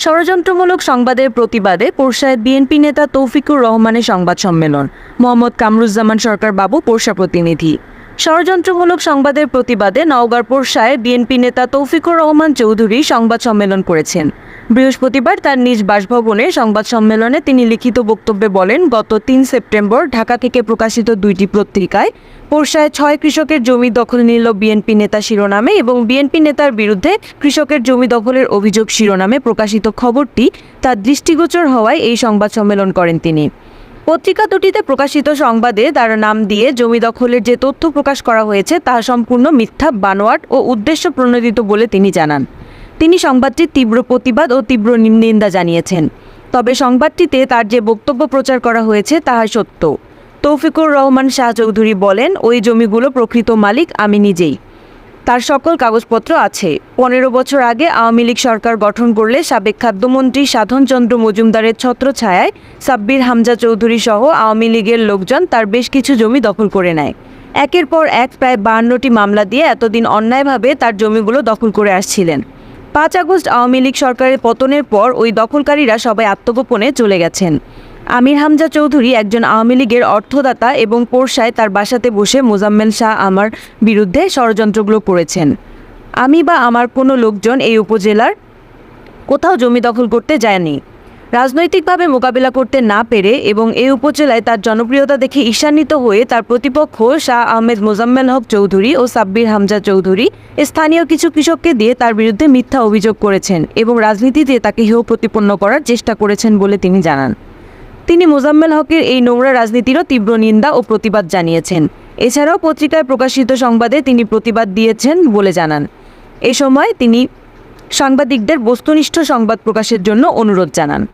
ষড়যন্ত্রমূলক সংবাদের প্রতিবাদে পোরশায় বিএনপি নেতা তৌফিকুর রহমানের সংবাদ সম্মেলন। মোহাম্মদ কামরুজ্জামান সরকার বাবু, পোরশা প্রতিনিধি। ষড়যন্ত্রমূলক সংবাদের প্রতিবাদে নওগাঁর পোরশায় বিএনপি নেতা তৌফিকুর রহমান চৌধুরী সংবাদ সম্মেলন করেছেন। বৃহস্পতিবার তার নিজ বাসভবনে সংবাদ সম্মেলনে তিনি লিখিত বক্তব্যে বলেন, গত ৩ সেপ্টেম্বর ঢাকা থেকে প্রকাশিত 2টি পত্রিকায় পোরশায় 6 কৃষকের জমি দখল নিল বিএনপি নেতা শিরোনামে এবং বিএনপি নেতার বিরুদ্ধে কৃষকের জমি দখলের অভিযোগ শিরোনামে প্রকাশিত খবরটি তার দৃষ্টিগোচর হওয়ায় এই সংবাদ সম্মেলন করেন তিনি। পত্রিকা দুটিতে প্রকাশিত সংবাদে তার নাম দিয়ে জমি দখলের যে তথ্য প্রকাশ করা হয়েছে তা সম্পূর্ণ মিথ্যা, বানোয়াট ও উদ্দেশ্য প্রণোদিত বলে তিনি জানান। তিনি সংবাদটির তীব্র প্রতিবাদ ও তীব্র নিন্দা জানিয়েছেন। তবে সংবাদটিতে তার যে বক্তব্য প্রচার করা হয়েছে তাহা সত্য। তৌফিকুর রহমান শাহ চৌধুরী বলেন, ওই জমিগুলো প্রকৃত মালিক আমি নিজেই। তার সকল কাগজপত্র আছে। 15 বছর আগে আওয়ামী লীগ সরকার গঠন করলে সাবেক খাদ্যমন্ত্রী সাধনচন্দ্র মজুমদারের ছত্রছায়ায় সাব্বির হামজা চৌধুরী সহ আওয়ামী লীগের লোকজন তার বেশ কিছু জমি দখল করে নেয়। একের পর এক প্রায় 52টি মামলা দিয়ে এতদিন অন্যায়ভাবে তার জমিগুলো দখল করে আসছিলেন। 5 আগস্ট আওয়ামী লীগ সরকারের পতনের পর ওই দখলকারীরা সবাই আত্মগোপনে চলে গেছেন। আমির হামজা চৌধুরী একজন আওয়ামী লীগের অর্থদাতা এবং পোরশায় তার বাসাতে বসে মোজাম্মেল শাহ আমার বিরুদ্ধে ষড়যন্ত্রগুলো করেছেন। আমি বা আমার কোনো লোকজন এই উপজেলার কোথাও জমি দখল করতে যায়নি। রাজনৈতিকভাবে মোকাবিলা করতে না পেরে এবং এই উপজেলায় তার জনপ্রিয়তা দেখে ঈর্ষান্বিত হয়ে তার প্রতিপক্ষ শাহ আহমেদ মোজাম্মেল হক চৌধুরী ও সাব্বির হামজা চৌধুরী স্থানীয় কিছু কৃষককে দিয়ে তার বিরুদ্ধে মিথ্যা অভিযোগ করেছেন এবং রাজনীতিতে তাকে হেয় প্রতিপন্ন করার চেষ্টা করেছেন বলে তিনি জানান। তিনি মোজাম্মেল হকের এই নোংরা রাজনীতিরও তীব্র নিন্দা ও প্রতিবাদ জানিয়েছেন। এছাড়াও পত্রিকায় প্রকাশিত সংবাদে তিনি প্রতিবাদ দিয়েছেন বলে জানান। এ সময় তিনি সাংবাদিকদের বস্তুনিষ্ঠ সংবাদ প্রকাশের জন্য অনুরোধ জানান।